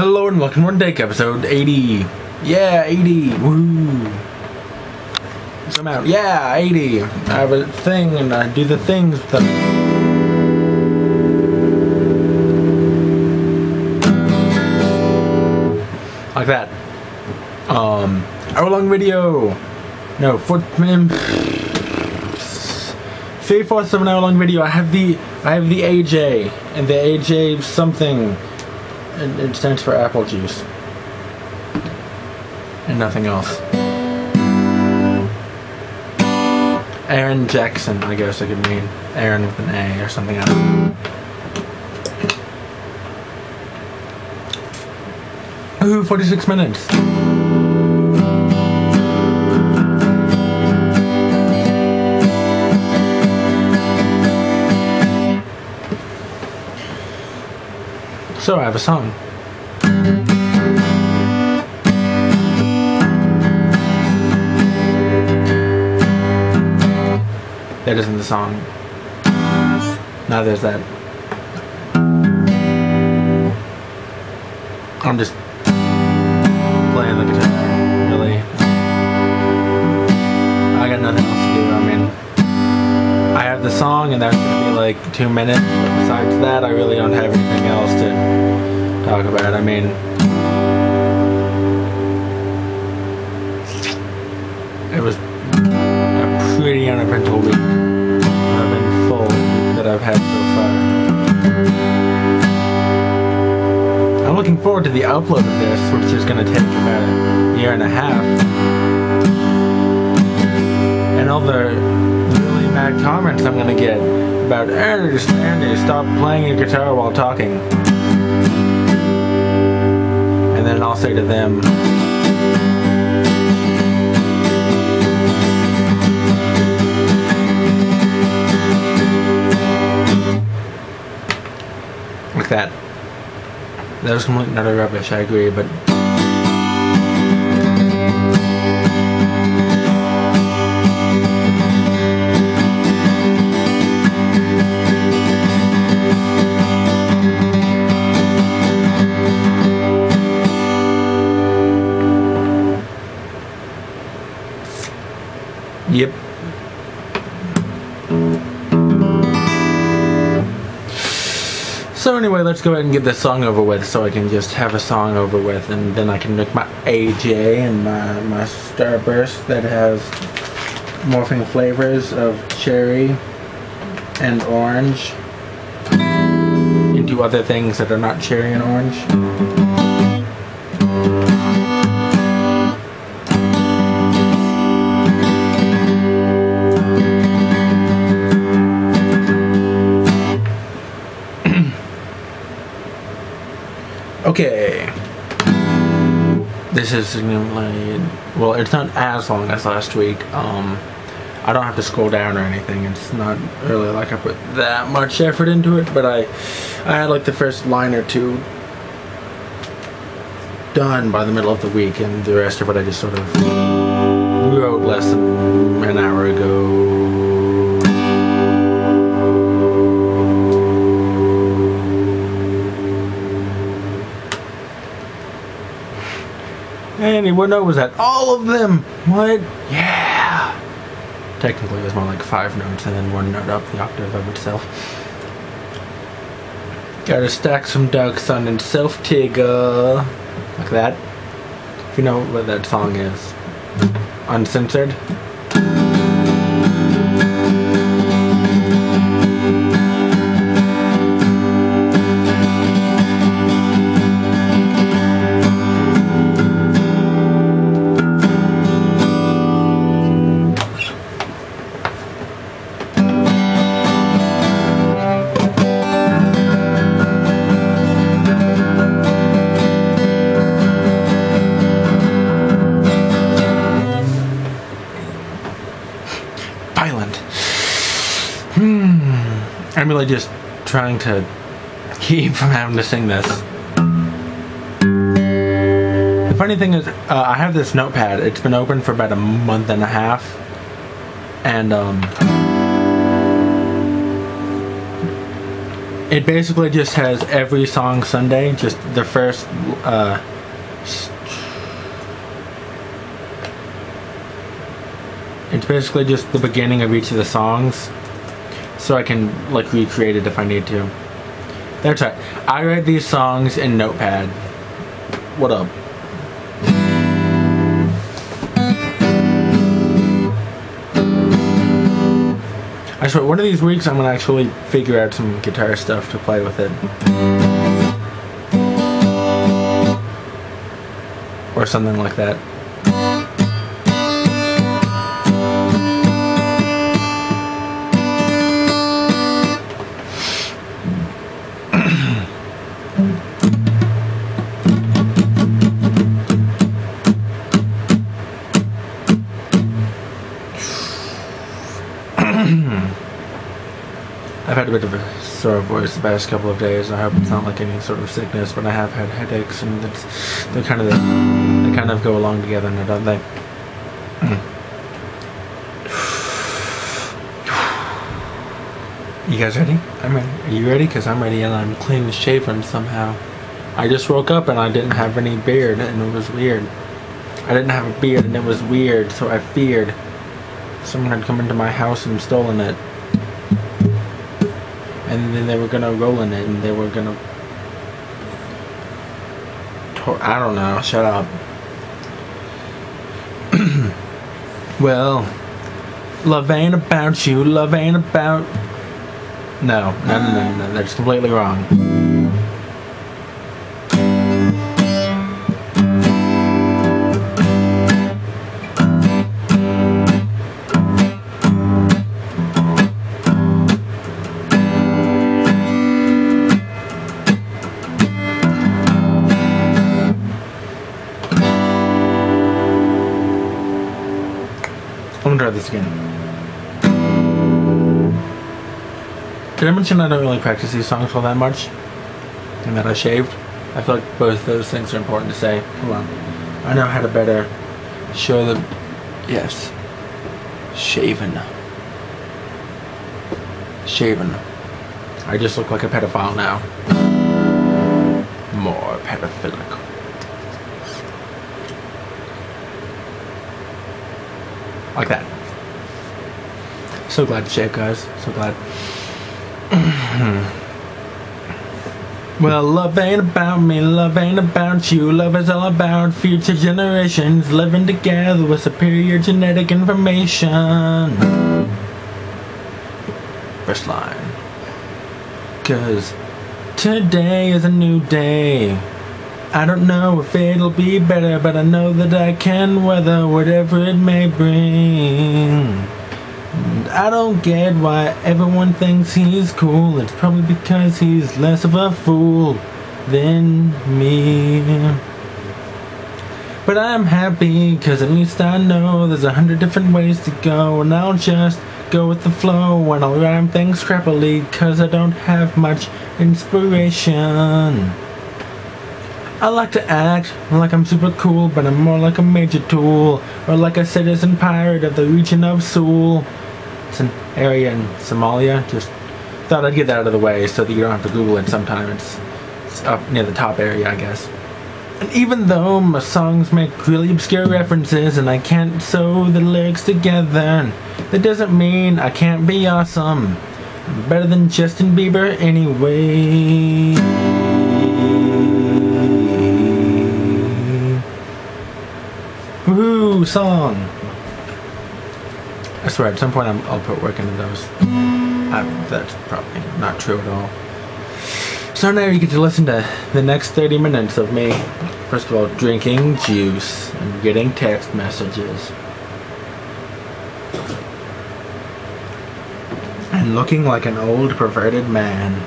Hello and welcome to One Take episode 80. Yeah, 80. Woo. So I'm out. Yeah, 80. I have a thing and I do the things with them. Like that. Hour-long video. No, 3/4 of an hour-long video. I have the AJ and the AJ something. It stands for apple juice. And nothing else. Aaron Jackson, I guess it could mean. Aaron with an A or something, I don't know. Ooh, 46 minutes. So I have a song. That isn't the song. Now there's that. I'm just playing the guitar, really. I got nothing else to do. I mean, I have the song and that's gonna be like 2 minutes, but besides that I really don't have anything else to talk about. I mean, it was a pretty uneventful week. I've been full that I've had so far. I'm looking forward to the upload of this, which is gonna take about a year and a half. And all the mad comments I'm gonna get about Andy, stop playing your guitar while talking. And then I'll say to them, like that. That was completely utter rubbish, I agree, but yep. So anyway, let's go ahead and get this song over with so I can just have a song over with, and then I can make my AJ and my Starburst that has morphing flavors of cherry and orange into other things that are not cherry and orange. Okay, this is significantly, well, it's not as long as last week. I don't have to scroll down or anything. It's not really like I put that much effort into it, but I had like the first line or two done by the middle of the week, and the rest of it I just sort of wrote less than an hour ago. Anyone knows that? All of them! What? Yeah! Technically there's more like 5 notes and then 1 note up the octave of itself. Gotta stack some ducks on itself, Tigger. Like that. If you know what that song is. Uncensored. I'm really just trying to keep from having to sing this. The funny thing is, I have this notepad. It's been open for about a month and a half, and It basically just has every song Sunday, just the first it's basically just the beginning of each of the songs, so I can like recreate it if I need to. That's right. I write these songs in Notepad. What up? I swear, one of these weeks I'm gonna actually figure out some guitar stuff to play with it. Or something like that. I've had a bit of a sore voice the past couple of days. I hope it's not like any sort of sickness, but I have had headaches, and they kind of go along together, now, don't they? You guys ready? I'm ready. Are you ready? Because I'm ready, and I'm clean shaven somehow. I just woke up and I didn't have any beard, and it was weird. I didn't have a beard, and it was weird, so I feared someone had come into my house and stolen it. And then they were gonna roll in it, and they were gonna... I don't know, shut up. Well, love ain't about you, love ain't about... No, that's completely wrong. I'm gonna try this again. Did I mention I don't really practice these songs all that much? And that I shaved? I feel like both those things are important to say. Hold on. I know how to better show them. Yes. Shaven. Shaven. I just look like a pedophile now. More pedophilic. Like that. So glad to shave, guys. So glad. Well, love ain't about me, love ain't about you. Love is all about future generations living together with superior genetic information. First line. 'Cause today is a new day. I don't know if it'll be better, but I know that I can weather whatever it may bring. And I don't get why everyone thinks he's cool. It's probably because he's less of a fool than me. But I'm happy, 'cause at least I know there's 100 different ways to go, and I'll just go with the flow, and I'll rhyme things crappily, 'cause I don't have much inspiration. I like to act like I'm super cool, but I'm more like a major tool, or like a citizen pirate of the region of Seoul. It's an area in Somalia. Just thought I'd get that out of the way so that you don't have to Google it sometime. It's up near the top area, I guess. And even though my songs make really obscure references and I can't sew the lyrics together, that doesn't mean I can't be awesome. I'm better than Justin Bieber anyway. Woohoo! Song! I swear, at some point I'll put work into those. That's probably not true at all. So now you get to listen to the next 30 minutes of me, first of all, drinking juice and getting text messages. And looking like an old perverted man.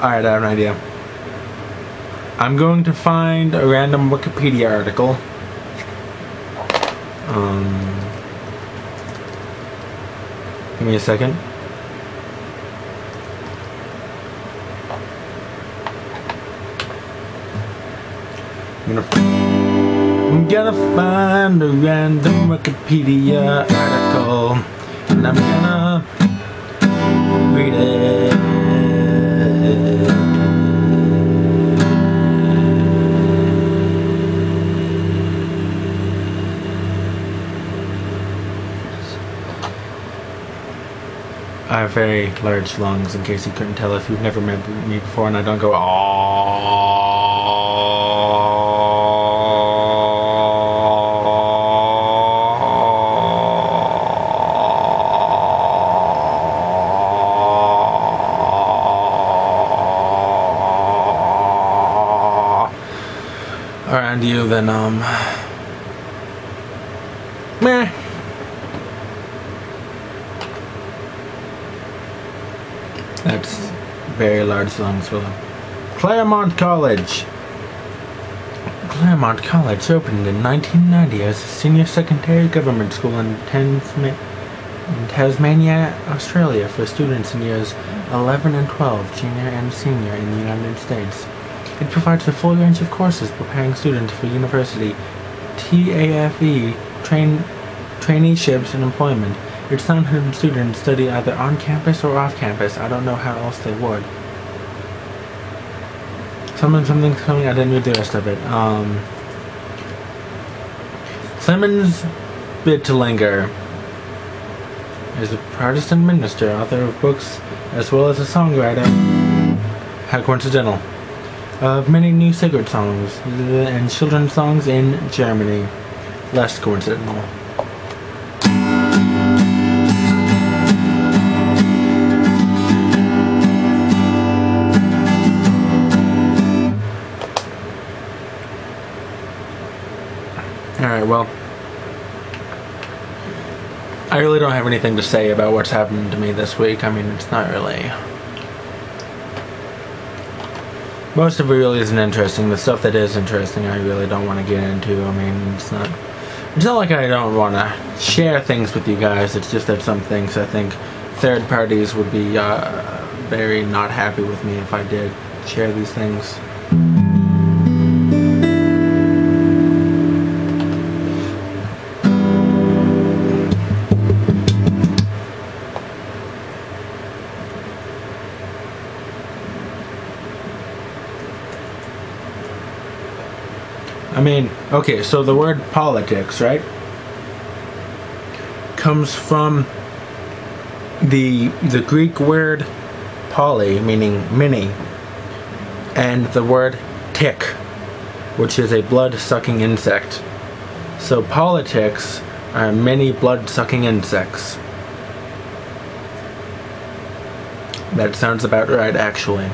Alright, I have an idea. I'm going to find a random Wikipedia article. Give me a second. I'm gonna find a random Wikipedia article and I'm gonna read it. I have very large lungs, in case you couldn't tell if you've never met me before, and I don't go around you, then meh. That's very large lungs full of. Claremont College. Claremont College opened in 1990 as a senior secondary government school in Tasmania, Australia, for students in years 11 and 12, junior and senior, in the United States. It provides a full range of courses preparing students for university, TAFE, traineeships, and employment. Its 900 students study either on campus or off campus. I don't know how else they would. Something's coming. I didn't read the rest of it. Clemens Bittlinger is a Protestant minister, author of books, as well as a songwriter. How coincidental. Of many new sacred songs and children's songs in Germany. Less coincidental. Alright, well, I really don't have anything to say about what's happened to me this week. I mean, it's not really... Most of it really isn't interesting. The stuff that is interesting, I really don't want to get into. I mean, it's not like I don't want to share things with you guys. It's just that some things I think third parties would be very not happy with me if I did share these things. I mean, okay, so the word politics, right, comes from the Greek word poly, meaning many, and the word tick, which is a blood-sucking insect. So politics are many blood-sucking insects. That sounds about right, actually.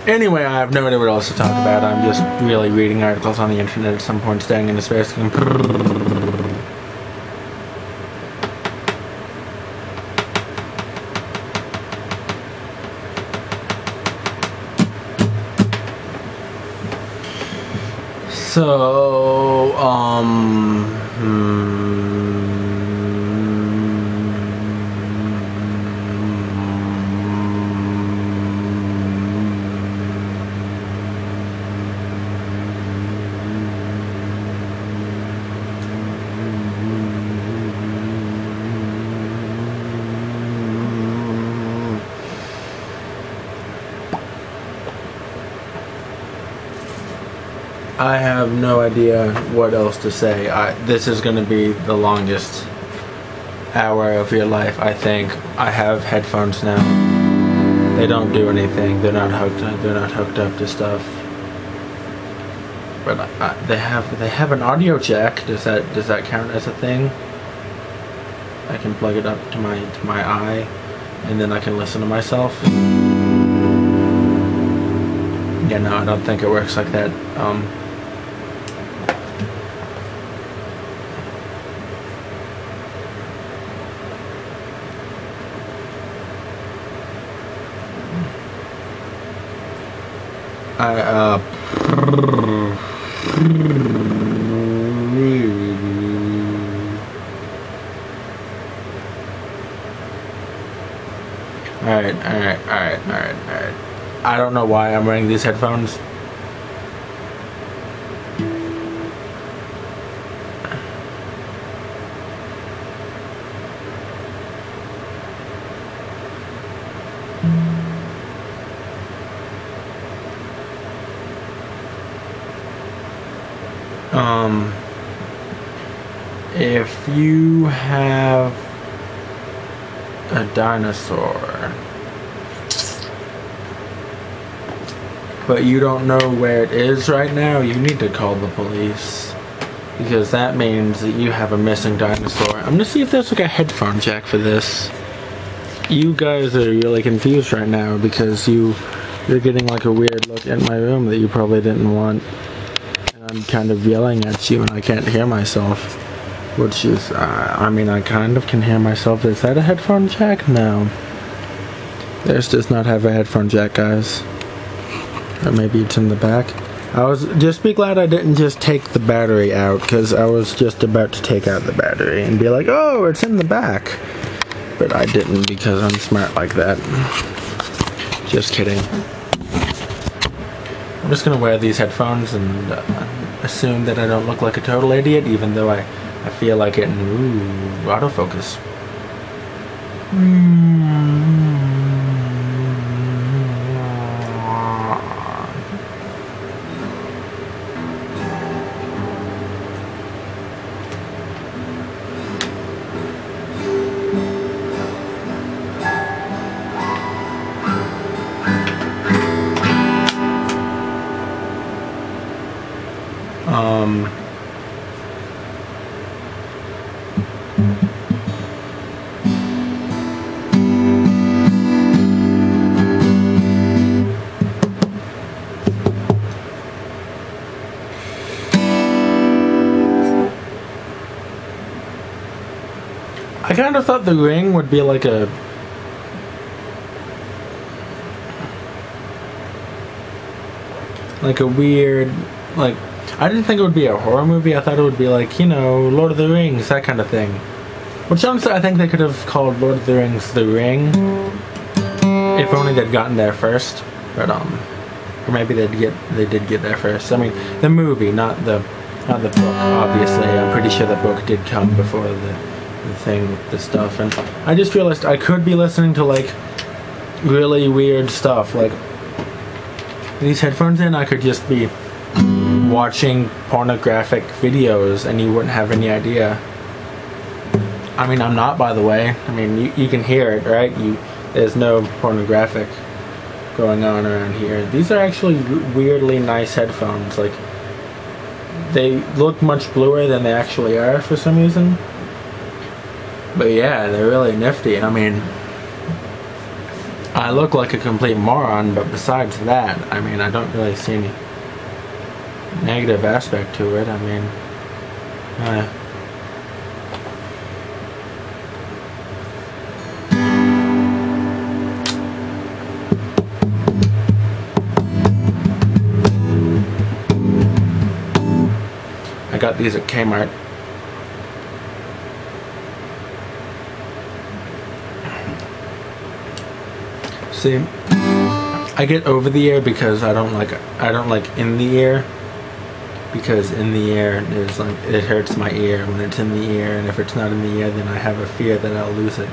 Anyway, I have no idea what else to talk about. I'm just really reading articles on the internet at some point, staring into space. So, I have no idea what else to say. This is going to be the longest hour of your life, I think. I have headphones now. They don't do anything. They're not hooked up to stuff. But they have an audio jack. Does that count as a thing? I can plug it up to my eye, and then I can listen to myself. Yeah, no, I don't think it works like that. Alright. I don't know why I'm wearing these headphones. If you have a dinosaur, but you don't know where it is right now, you need to call the police, because that means that you have a missing dinosaur. I'm gonna see if there's like a headphone jack for this. You guys are really confused right now because you're getting like a weird look at my room that you probably didn't want. And I'm kind of yelling at you and I can't hear myself. Which is, I mean, I kind of can hear myself. Is that a headphone jack? No. This does not have a headphone jack, guys. Or maybe it's in the back. Just be glad I didn't just take the battery out, because I was just about to take out the battery and be like, oh, it's in the back. But I didn't because I'm smart like that. Just kidding. I'm just gonna wear these headphones and assume that I don't look like a total idiot, even though I feel like it. Ooh, autofocus. I kind of thought the ring would be like a weird, like, I didn't think it would be a horror movie. I thought it would be like, you know, Lord of the Rings, that kind of thing. Which honestly, I think they could have called Lord of the Rings The Ring, if only they'd gotten there first. But or maybe they did get there first. I mean, the movie, not the book. Obviously, I'm pretty sure the book did come before the thing with the stuff. And I just realized I could be listening to like really weird stuff, like these headphones in. I could just be watching pornographic videos and you wouldn't have any idea. I mean, I'm not, by the way. I mean, you can hear it, right? There's no pornographic going on around here. These are actually weirdly nice headphones. Like, they look much bluer than they actually are for some reason. But yeah, they're really nifty. I mean, I look like a complete moron, but besides that, I mean, I don't really see any negative aspect to it. I mean, I got these at Kmart. See, I get over the ear because I don't like in the ear, because in the ear there's like, it hurts my ear when it's in the ear, and if it's not in the ear then I have a fear that I'll lose it.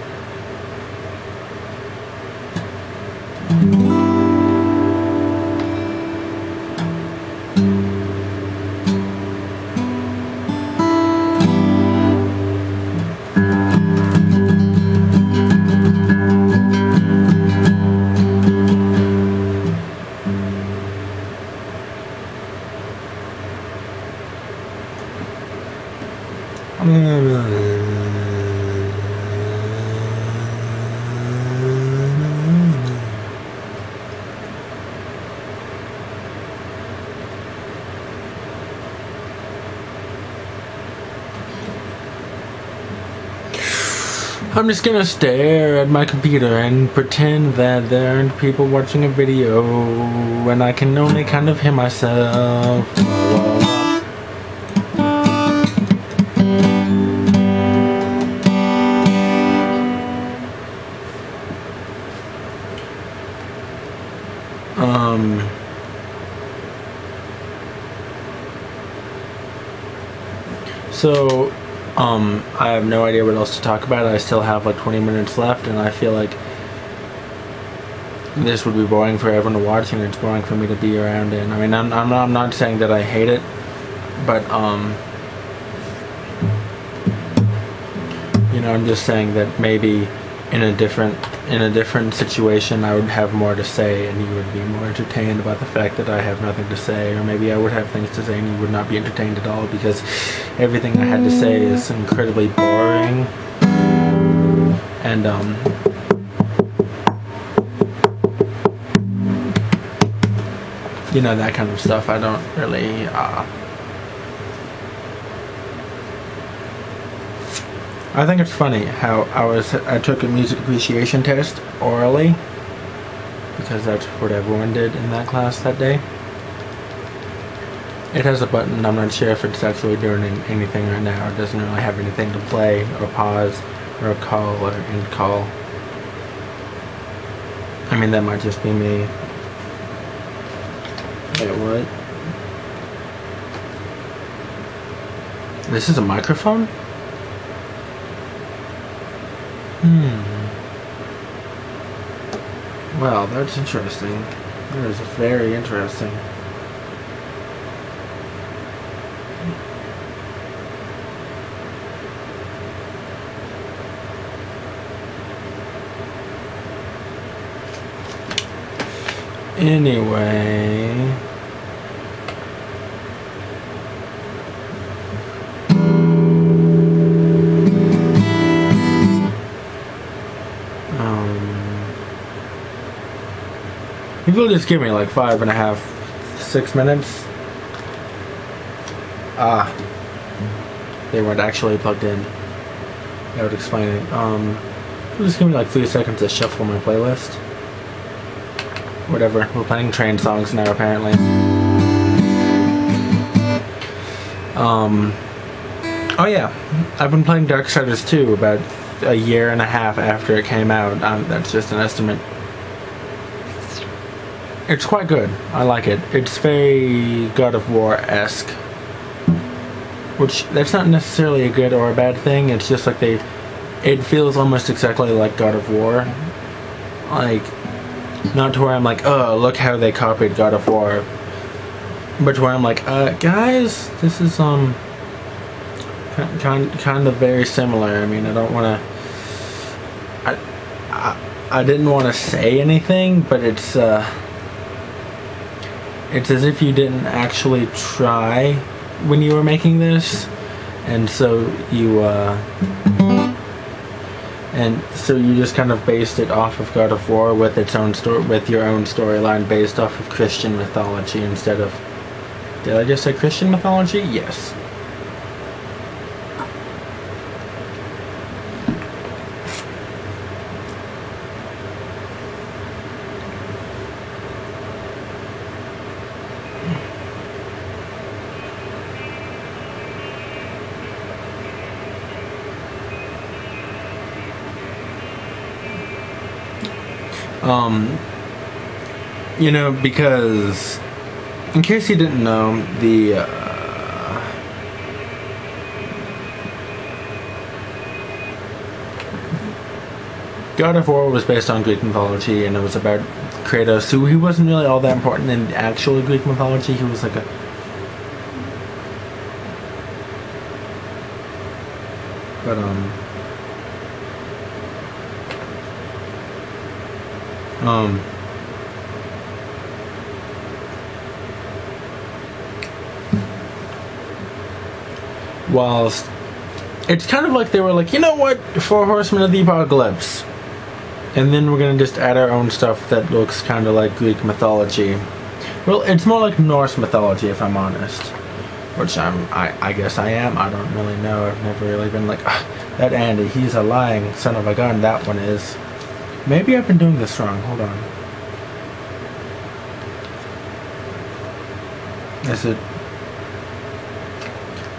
I'm just gonna stare at my computer and pretend that there aren't people watching a video and I can only kind of hear myself. So, I have no idea what else to talk about. I still have like 20 minutes left, and I feel like this would be boring for everyone to watch, and it's boring for me to be around in. I mean, I'm not saying that I hate it, but you know, I'm just saying that maybe in a different situation I would have more to say and you would be more entertained about the fact that I have nothing to say, or maybe I would have things to say and you would not be entertained at all because everything I had to say is incredibly boring and you know, that kind of stuff. I don't really I think it's funny how I took a music appreciation test orally because that's what everyone did in that class that day. It has a button. I'm not sure if it's actually doing anything right now. It doesn't really have anything to play or pause or call or end call. I mean, that might just be me. Wait, what? This is a microphone? Well, that's interesting. That is very interesting. Anyway, if you'll just give me like 5.5, 6 minutes. They weren't actually plugged in. That would explain it. Just give me like 3 seconds to shuffle my playlist. Whatever. We're playing train songs now, apparently. Oh yeah, I've been playing Darksiders 2 about a year and a half after it came out. That's just an estimate. It's quite good. I like it. It's very God of War-esque. Which, that's not necessarily a good or a bad thing. It's just like it feels almost exactly like God of War. Like, not to where I'm like, oh, look how they copied God of War. But to where I'm like, guys, this is, kind of very similar. I mean, I don't want to... I didn't want to say anything, but it's as if you didn't actually try when you were making this, and so you just kind of based it off of God of War with its own with your own storyline based off of Christian mythology instead of... Did I just say Christian mythology? Yes. You know, because in case you didn't know, the God of War was based on Greek mythology, and it was about Kratos, who he wasn't really all that important in actual Greek mythology. He was like a... But, whilst it's kind of like they were like, you know what, 4 Horsemen of the Apocalypse, and then we're gonna just add our own stuff that looks kind of like Greek mythology. Well, it's more like Norse mythology, if I'm honest. which I guess I am. I don't really know. I've never really been like, that Andy, he's a lying son of a gun. That one is. Maybe I've been doing this wrong. Hold on. Is it?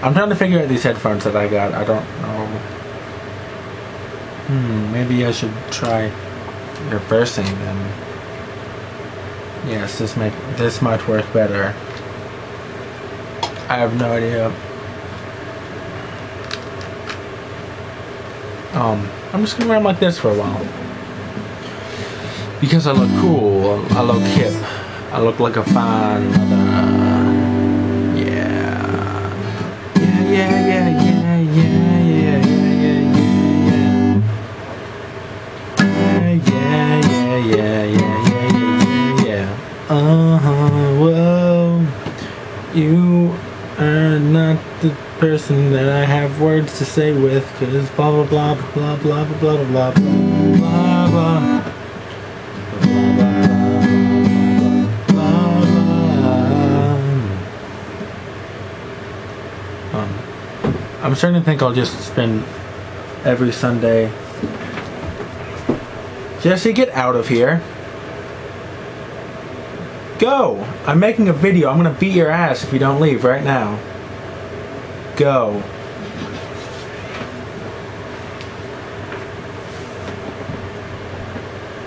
I'm trying to figure out these headphones that I got. I don't know. Maybe I should try reversing them. Yes, this might work better. I have no idea. I'm just gonna wear them like this for a while. Because I look cool, I look hip, I look like a fine mother. Whoa. You are not the person that I have words to say with, cause blah blah blah blah blah blah blah blah blah blah blah. I'm starting to think I'll just spend every Sunday. Jesse, get out of here. Go! I'm making a video. I'm gonna beat your ass if you don't leave right now. Go.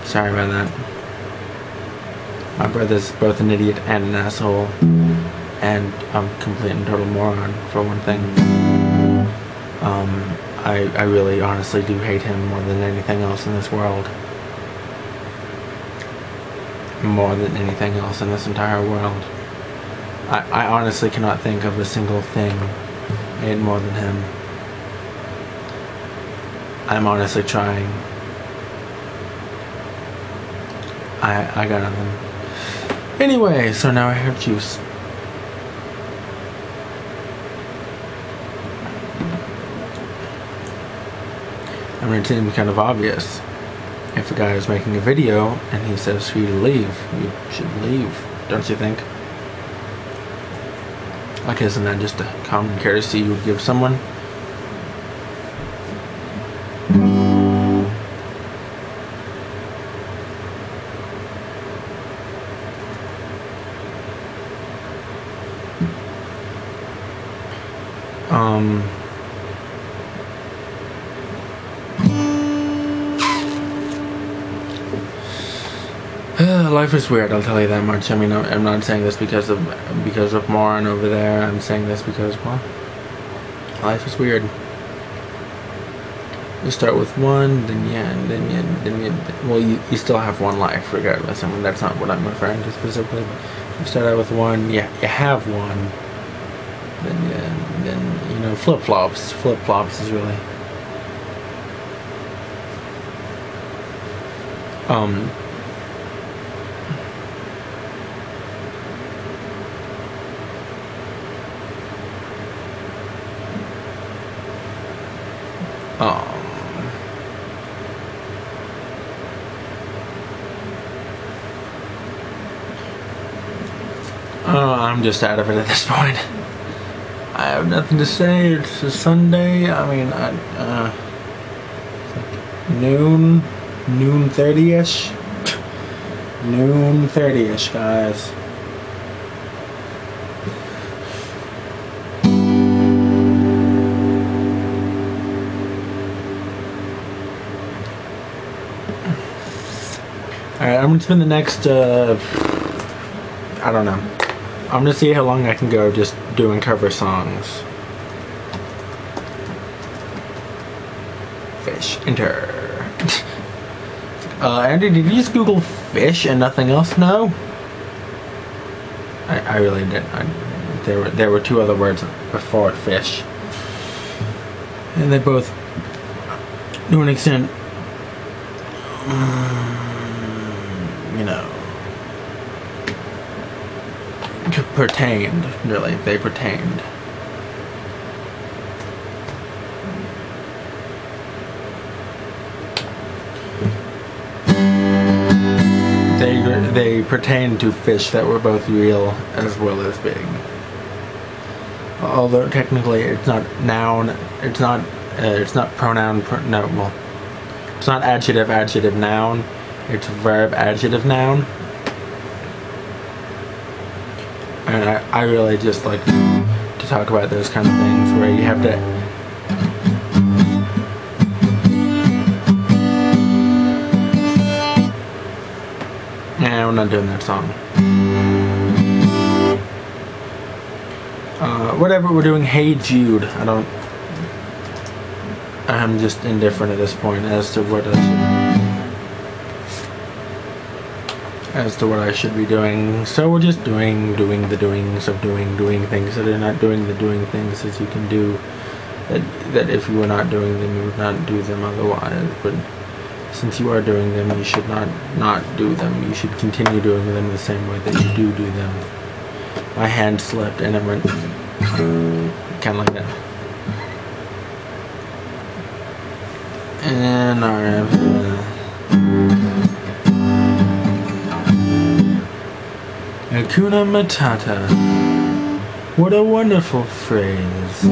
Sorry about that. My brother's both an idiot and an asshole. And I'm a complete and total moron, for one thing. I really honestly do hate him more than anything else in this world. More than anything else in this entire world. I honestly cannot think of a single thing I hate more than him. I'm honestly trying. I got nothing. Anyway, so now I have juice. I mean, it seems kind of obvious. If a guy is making a video and he says for you to leave, you should leave, don't you think? Like, isn't that just a common courtesy you would give someone? Life is weird, I'll tell you that much. I mean, I'm not saying this because of Moron over there. I'm saying this because, well, life is weird. You start with one, well, you still have one life regardless. I mean, that's not what I'm referring to specifically. But you start out with one, you have one. Then you know, flip-flops. Flip-flops is really I'm just out of it at this point. I have nothing to say. It's a Sunday. I mean, noon 30ish. Noon 30ish, guys. Alright, I'm gonna spend the next, I don't know. I'm gonna see how long I can go just doing cover songs. Fish, enter. Andy, did you just Google fish and nothing else? No? I really didn't. There were two other words before fish. And they both, to an extent, you know, pertained, really. They pertained. They pertained to fish that were both real as well as big. Although technically it's not noun, it's not pronoun, no, well, it's not adjective, noun, it's verb, adjective, noun. And I really just like to talk about those kind of things where you have to we're not doing that song. Whatever, we're doing Hey Jude. I'm just indifferent at this point as to what I should be doing. So we're just doing the doings of doing things that are not doing the doing things as you can do. That if you were not doing them, you would not do them otherwise. But since you are doing them, you should not do them. You should continue doing them the same way that you do them. My hand slipped and it went kind of like that. And our Hakuna Matata. What a wonderful phrase.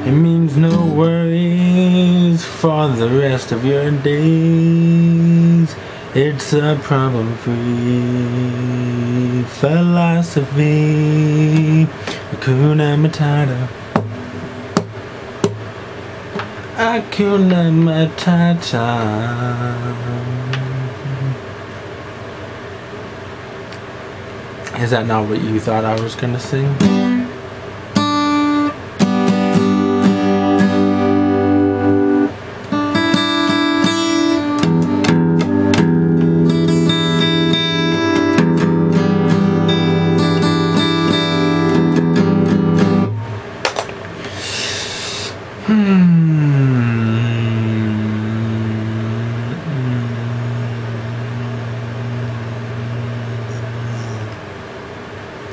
It means no worries for the rest of your days. It's a problem-free philosophy. Hakuna Matata. Hakuna Matata. Is that not what you thought I was gonna sing?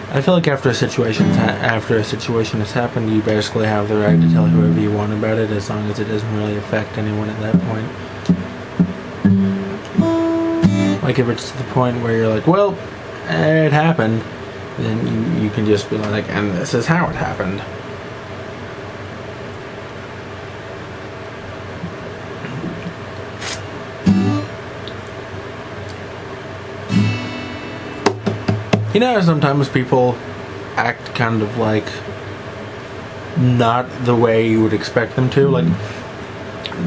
I feel like after a situation has happened, you basically have the right to tell whoever you want about it, as long as it doesn't really affect anyone at that point. Like if it's to the point where you're like, well, it happened, then you can just be like, and this is how it happened. You know, sometimes people act kind of like not the way you would expect them to. Like,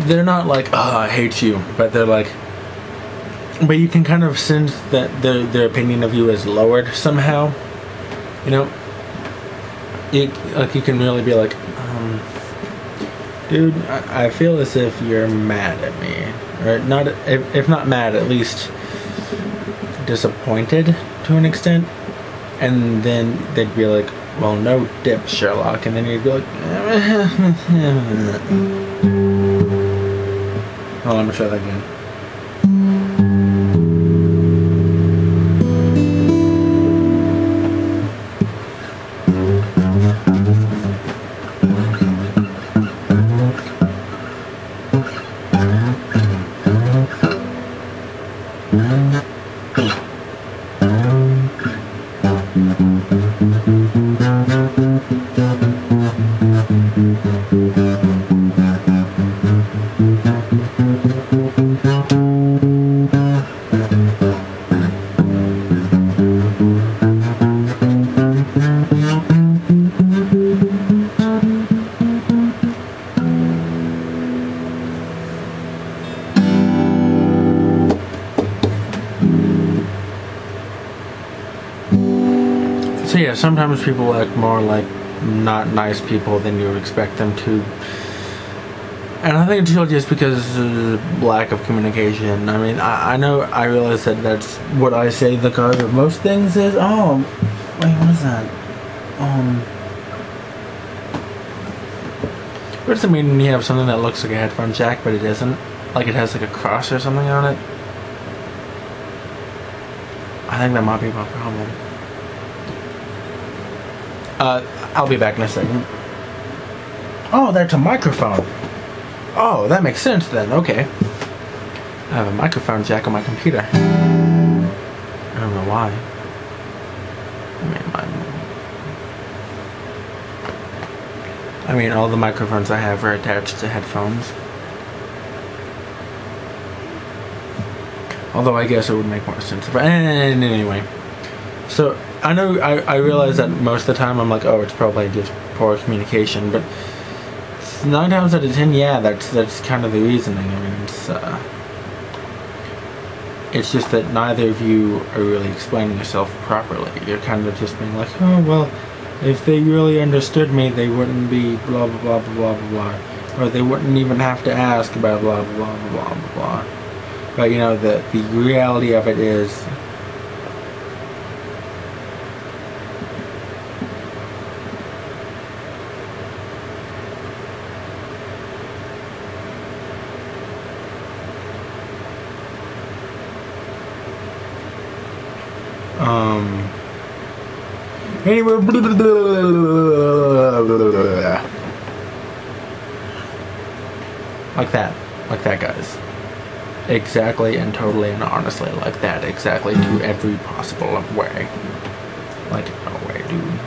they're not like, oh, I hate you, but they're like, but you can kind of sense that their opinion of you is lowered somehow. You know, you can really be like, dude, I feel as if you're mad at me, or not. If not mad, at least disappointed to an extent. And then they'd be like, well, no dip, Sherlock. And then you'd be like, oh, let me try that again. So yeah, sometimes people act more like not nice people than you would expect them to. And I think it's really just because of lack of communication. I mean, I realize that that's what I say the cause of most things is. Oh, wait, what is that? What does it mean when you have something that looks like a headphone jack, but it isn't? Like it has like a cross or something on it? I think that might be my problem. I'll be back in a second. Oh, that's a microphone. Oh, that makes sense then. Okay. I have a microphone jack on my computer. I don't know why. I mean, I mean, all the microphones I have are attached to headphones. Although I guess it would make more sense if I... And anyway. So, I know, I realize that most of the time I'm like, oh, it's probably just poor communication, but 9 times out of 10, yeah, that's kind of the reasoning. I mean, it's just that neither of you are really explaining yourself properly. You're kind of just being like, oh, well, if they really understood me, they wouldn't be blah, blah, blah, blah, blah, blah. Or they wouldn't even have to ask about blah, blah, blah, blah, blah, blah. But, you know, the reality of it is... Anyway, like that, guys. Exactly and totally and honestly like that. Exactly to every possible way. Like, no way, dude.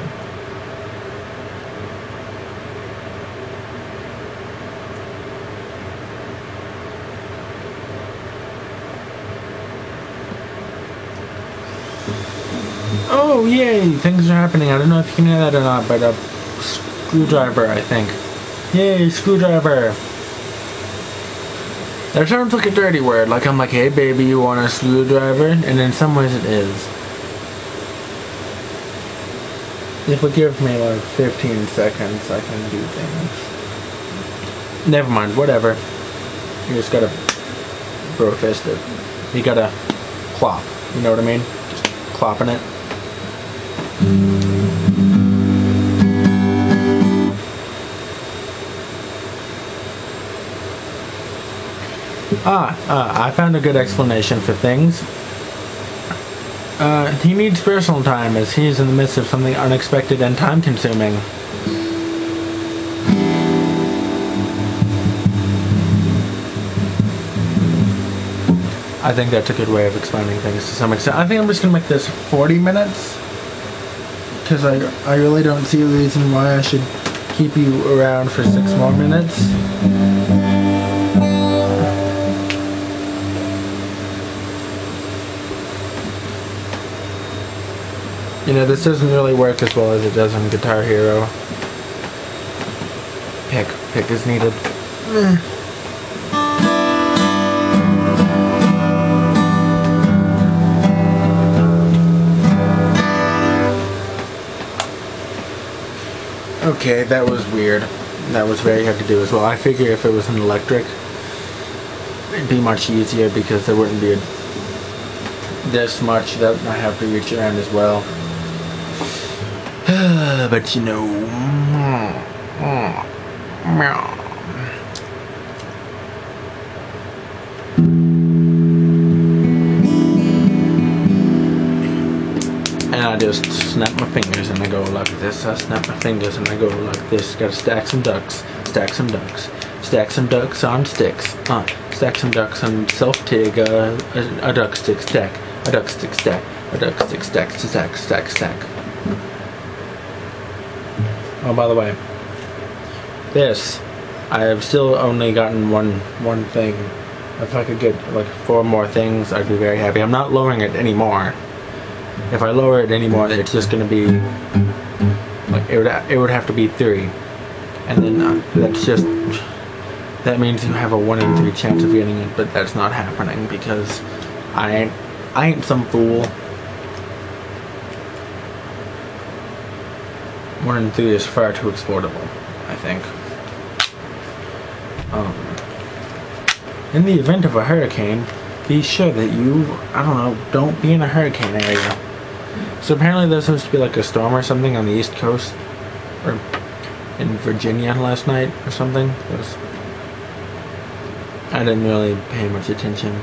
Oh, yay! Things are happening. I don't know if you can hear that or not, but a screwdriver, I think. Yay, screwdriver! That sounds like a dirty word. Like I'm like, hey baby, you want a screwdriver? And in some ways it is. If it gives me like 15 seconds, I can do things. Never mind, whatever. You just gotta bro fist it. You gotta clop. You know what I mean? Just clopping it. I found a good explanation for things. He needs personal time as he is in the midst of something unexpected and time-consuming. I think that's a good way of explaining things to some extent. I think I'm just gonna make this 40 minutes. Because I really don't see a reason why I should keep you around for 6 more minutes. You know, this doesn't really work as well as it does on Guitar Hero. Pick is needed. Okay, that was weird. That was very hard to do as well. I figure if it was an electric, it'd be much easier because there wouldn't be this much that I have to reach around as well. But you know, and I just snap my fingers and I go like this. I snap my fingers and I go like this. Gotta stack some ducks, stack some ducks, stack some ducks on sticks. Stack some ducks on self-tig. A duck stick stack, a duck stick stack, a duck stick stack, stack, stack, stack. Oh, by the way, this, I have still only gotten one thing. If I could get like 4 more things, I'd be very happy. I'm not lowering it anymore. If I lower it anymore, it's just gonna be like it would have to be 3, and then that means you have a 1 in 3 chance of getting it, but that's not happening because I ain't some fool. 1 in 3 is far too exploitable, I think. In the event of a hurricane, be sure that you, I don't know, don't be in a hurricane area. So apparently there's supposed to be like a storm or something on the East Coast, or in Virginia last night or something. I didn't really pay much attention.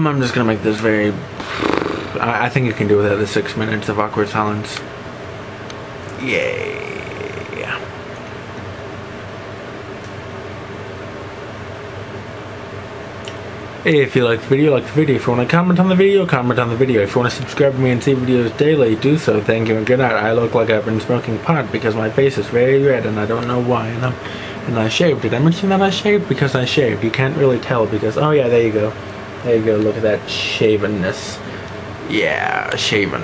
I'm just gonna make this very... I think you can do without the 6 minutes of awkward silence. Yay. If you like the video, like the video. If you want to comment on the video, comment on the video. If you want to subscribe to me and see videos daily, do so. Thank you and good night. I look like I've been smoking pot because my face is very red and I don't know why. And I shaved. Did I mention that I shaved? Because I shaved. You can't really tell because, oh yeah, there you go. There you go. Look at that shavenness. Yeah, shaven.